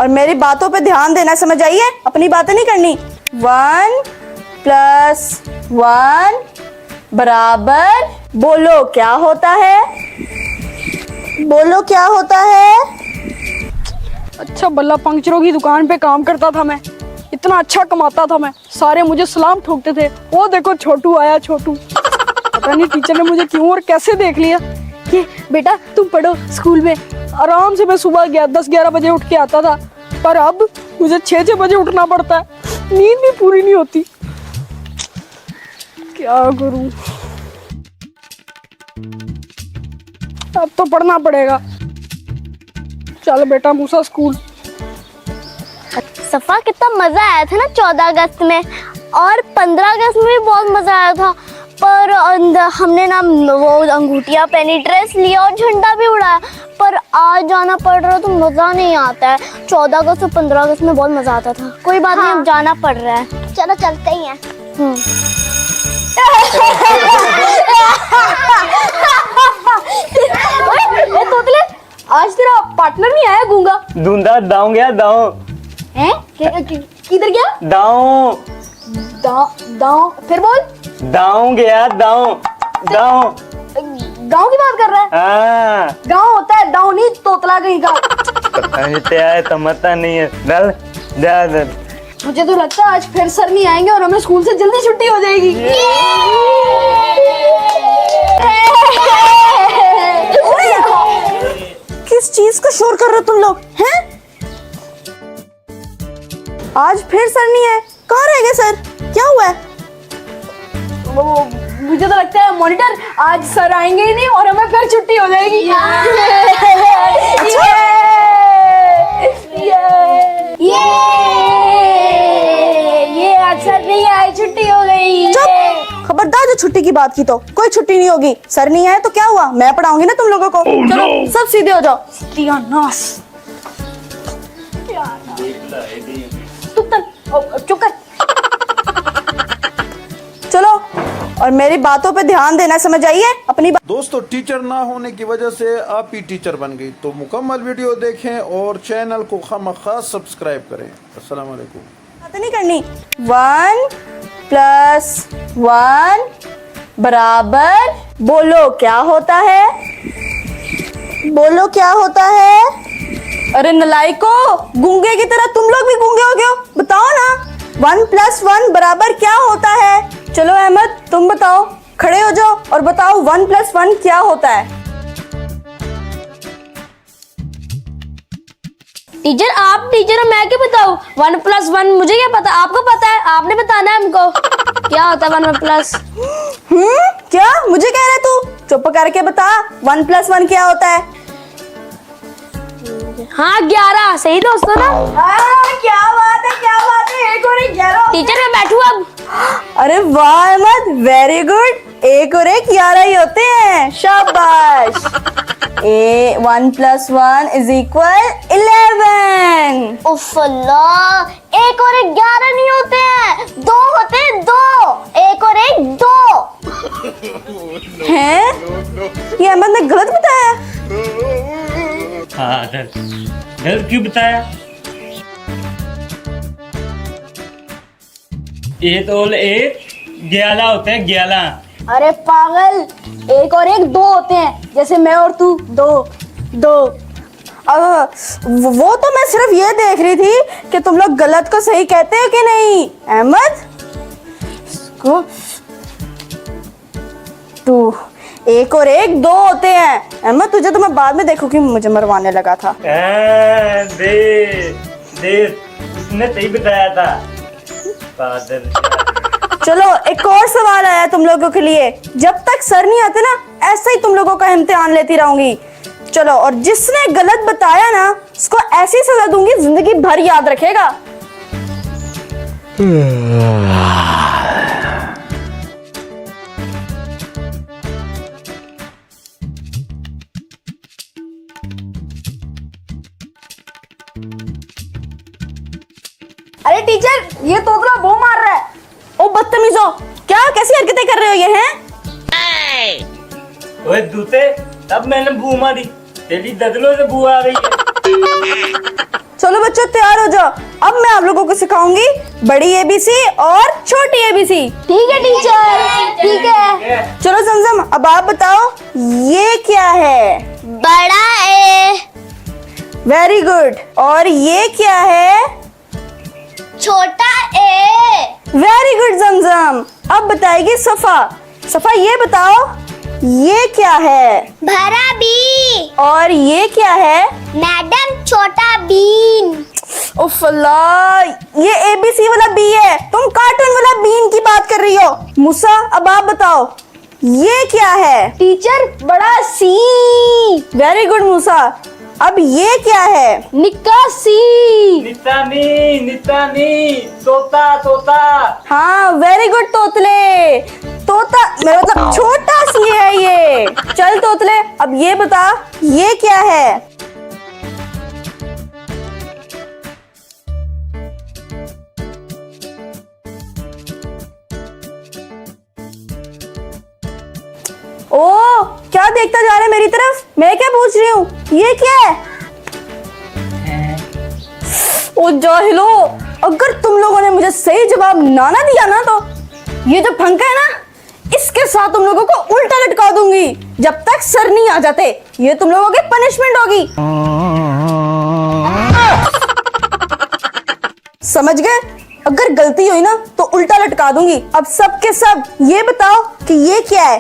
और मेरी बातों पे ध्यान देना, समझ आई है? अपनी बातें नहीं करनी। 1 + 1 बराबर, बोलो क्या होता है? बोलो क्या होता है? अच्छा बल्ला पंक्चरों की दुकान पे काम करता था मैं, इतना अच्छा कमाता था मैं, सारे मुझे सलाम ठोकते थे। वो देखो छोटू आया, छोटू। पता नहीं टीचर ने मुझे क्यों और कैसे देख लिया कि बेटा तुम पढ़ो स्कूल में। आराम से मैं सुबह 10-11 बजे उठ के आता था, पर अब मुझे 6-6 बजे उठना पड़ता है, नींद भी पूरी नहीं होती। क्या करूं? अब तो पढ़ना पड़ेगा। चल बेटा मूसा स्कूल। सफा कितना मजा आया था ना 14 अगस्त में, और 15 अगस्त में भी बहुत मजा आया था। पर हमने ना वो अंगूठियां पहनी, ड्रेस लिया और झंडा भी उड़ाया। पर आज जाना पड़ रहा है तो मजा नहीं आता है। 14 अगस्त और 15 अगस्त में बहुत मजा आता था। कोई बात नहीं, अब जाना पड़ रहा है। चलो चलते ही हैं। तोतले, आज तेरा पार्टनर नहीं आया गूंगा? दूंदा दाऊं गया दाऊं। हैं? किधर गया? दाऊं दाऊं फिर बोल। दाऊं गया दाऊं दाऊं। गांव की बात कर रहा है? हाँ गांव होता है, दाऊं नहीं, तोतला कहीं का। आए तमता नहीं है। दल जा दल। मुझे तो लगता है आज फिर सर नहीं आएंगे और हमें स्कूल से जल्दी छुट्टी हो जाएगी। किस चीज का शोर कर रहे हो तुम लोग हैं? आज फिर सर नहीं है? कहाँ रह गए सर? क्या हुआ है? वो मुझे तो लगता है मॉनिटर, आज सर आएंगे ही नहीं और हमें फिर छुट्टी हो जाएगी। ये आज सर नहीं आए, छुट्टी हो गई। चुप! खबरदार, जो छुट्टी की बात की तो कोई छुट्टी नहीं होगी। सर नहीं आए तो क्या हुआ? मैं पढ़ाऊंगी ना तुम लोगों को। चलो सब सीधे हो जाओ। चुप कर। चलो, और मेरी बातों पे ध्यान देना, समझ आई है? अपनी दोस्तों, टीचर ना होने की वजह से आप ही टीचर बन गई, तो मुकम्मल वीडियो देखें और चैनल को खामखा सब्सक्राइब करें। अस्सलाम वालेकुम। बातें नहीं करनी। 1 + 1 बराबर, बोलो क्या होता है? बोलो क्या होता है? अरे नलायको, गूंगे की तरह तुम लोग भी गूंगे हो गए हो। बताओ ना, 1 + 1 बराबर क्या होता है? चलो अहमद, तुम बताओ, खड़े हो जाओ और बताओ 1 + 1 क्या होता है? टीचर आप टीचर हो, मैं क्या बताऊं? 1 + 1 मुझे क्या पता, आपको पता है, आपने बताना है हमको। क्या होता है 1 प्लस? क्या मुझे कह रहे तू? चुप करके बता, 1 + 1 क्या होता है? हाँ 11, सही दोस्तों ना? क्या बात है, क्या बात है। 1 और 1 11। टीचर मैं बैठू अब? अरे वाह अहमद, वेरी गुड। 1 और 1 11 ही होते हैं, शाबाश। 1 + 1 = 11। उफ अल्लाह, 1 और 1 11 नहीं होते हैं, 2 होते हैं, 2। 1 और 1 2 हैं? ये अहमद ने गलत बताया। हाँ गलत क्यों बताया? ये तो 11 होते हैं, 11। अरे पागल, 1 और 1 2 होते हैं, जैसे मैं और तू 2। वो तो मैं सिर्फ ये देख रही थी कि तुम लोग गलत को सही कहते हो कि नहीं। अहमद तू 1 और 1 2 होते हैं। अहमद तुझे तो मैं बाद में देखूंगी, मुझे मरवाने लगा था। दे उसने सही बताया था। चलो एक और सवाल आया तुम लोगों के लिए। जब तक सर नहीं आते ना, ऐसे ही तुम लोगों का इम्तिहान लेती रहूंगी। चलो, और जिसने गलत बताया ना, उसको ऐसी सजा दूंगी, जिंदगी भर याद रखेगा। अरे टीचर, ये तोतला वो मार रहा है। ओ बदतमीजो, क्या कैसी हरकतें कर रहे हो ये हैं? ओए दूते, तब मैंने बू मारी, तेरी ददलों से बू आ रही है। चलो बच्चों तैयार हो जाओ। अब मैं आप लोगों को सिखाऊंगी बड़ी एबीसी और छोटी एबीसी। ठीक है टीचर, ठीक है। चलो जमजम, अब आप बताओ ये क्या है? बड़ा ए, वेरी गुड। और ये क्या है? छोटा ए। वेरी गुड जमजम। अब बताएगी सफा। सफा ये बताओ ये क्या है? भरा बी। और ये क्या है? मैडम छोटा बीन। उफ अल्लाह, ये एबीसी वाला बी है, तुम कार्टून वाला बीन की बात कर रही हो। मूसा अब आप बताओ ये क्या है? टीचर बड़ा सी। वेरी गुड मूसा। अब ये क्या है? निक्का सी। नितानी तोता तोता। हाँ वेरी गुड तोतले। तोता मेरा मतलब छोटा सी है ये। चल तोतले अब ये बता ये क्या है? ओ क्या देखता जा रहा है मेरी तरफ? मैं क्या पूछ रही हूँ? ये क्या है? ओ जाहिलो, अगर तुम लोगों ने मुझे सही जवाब ना दिया ना तो ये जो पंखा है ना इसके साथ तुम लोगों को उल्टा लटका दूंगी जब तक सर नहीं आ जाते। ये तुम लोगों की पनिशमेंट होगी, समझ गए? अगर गलती हुई ना तो उल्टा लटका दूंगी। अब सब के सब ये बताओ कि ये क्या है?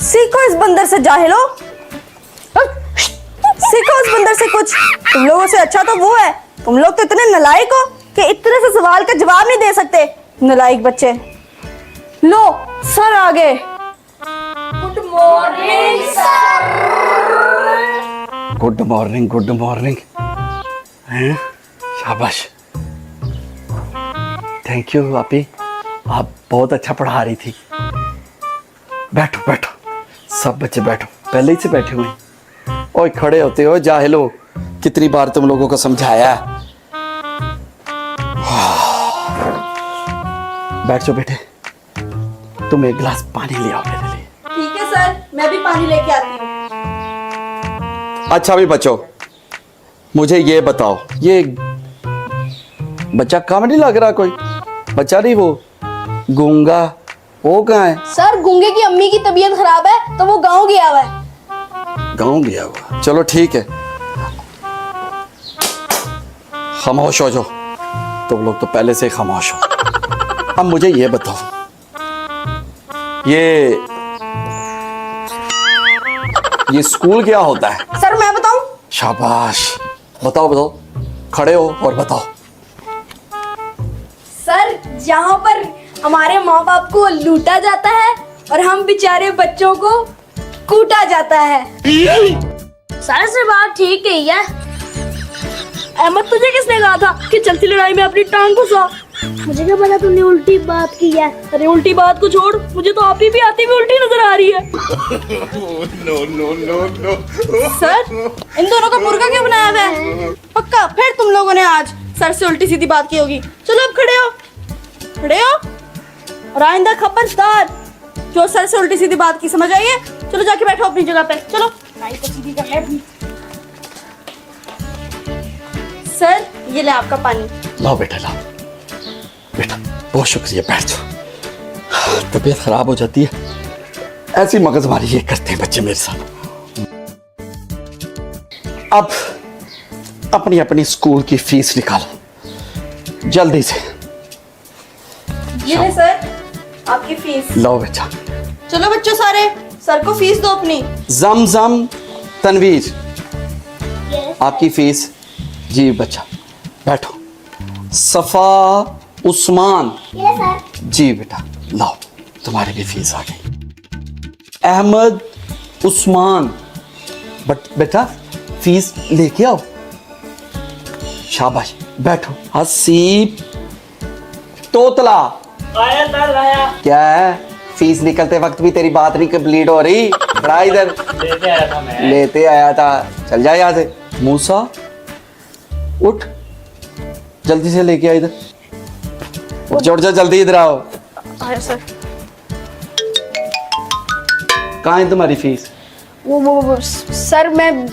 सीखो इस बंदर से जाहिलो, सीखो इस बंदर से कुछ। तुम लोगों से अच्छा तो वो है, तुम लोग तो इतने नालायक हो कि इतने से सवाल का जवाब नहीं दे सकते। नालायक बच्चे। लो सर आ गए। Good morning sir. Good morning, good morning. हैं? शाबाश, थैंक यू आपी, आप बहुत अच्छा पढ़ा रही थी। बैठो बैठो, सब बच्चे बैठो, पहले ही से बैठे हुए हैं। ओए खड़े होते हो जाहिलो, कितनी बार तुम लोगों को समझाया है। बैठ जाओ बेटे, तुम एक गिलास पानी ले आओ मेरे लिए। ठीक है सर, मैं भी पानी लेके आती हूँ। अच्छा भी बच्चों, मुझे ये बताओ, ये बच्चा काम नहीं लग रहा? कोई बच्चा नहीं, वो गूंगा, वो कहाँ है? सर गूंगे की अम्मी की तबीयत खराब है तो वो गांव गया हुआ है। गाँव गया हुआ? चलो ठीक है, खामोश हो जाओ, तुम लोग तो पहले से ही खामोश हो। अब मुझे ये बताओ, ये स्कूल क्या होता है? सर मैं बताऊं? शाबाश, बताओ बताओ, खड़े हो और बताओ। सर जहाँ पर हमारे माँ बाप को लूटा जाता है और हम बेचारे बच्चों को कूटा जाता है। सर से बात ठीक है या? अहमद तुझे किसने कहा था कि चलती लड़ाई में अपनी टांग घुसा? मुझे क्या पता तूने उल्टी बात की है। अरे उल्टी बात को छोड़, मुझे तो आप ही भी आती हुई उल्टी नजर आ रही है। सर इन दोनों का मुर्गा क्यों बनाया हुआ है? पक्का फिर तुम लोगों ने आज सर से उल्टी सीधी बात की होगी। चलो अब खड़े हो, खड़े हो और आइंदा खबरदार जो सर से उल्टी सीधी बात की, समझ आइए? चलो जाके बैठो अपनी जगह पे। चलो सीधी कर ले अपनी। सर ये ले आपका पानी। लाओ बेटा, लाओ बेटा, बहुत शुक्रिया, बैठ जाओ। तबीयत खराब हो जाती है, ऐसी मगजमारी ये करते हैं बच्चे मेरे साथ। अब अपनी अपनी स्कूल की फीस निकालो जल्दी से। ये ले सर आपकी फीस। लाओ बेटा। चलो बच्चों सारे सर को फीस दो अपनी। जमजम, तनवीर, आपकी फीस। जी बच्चा बैठो। सफा, उस्मान, जी बेटा लाओ, तुम्हारी भी फीस आ गई। अहमद, उस्मान, बेटा फीस लेके आओ। शाबाश, बैठो। हसीब, तोतला, आया क्या है? फीस निकलते वक्त भी तेरी बात नहीं कंप्लीट हो रही? बड़ा इधर लेते आया था मैं। लेते आया था, चल जा यहाँ से। मूसा उठ, जल्दी से लेके आ इधर। उठ जा जल्दी इधर आओ। आया सर। कहाँ है तुम्हारी फीस? वो सर मैं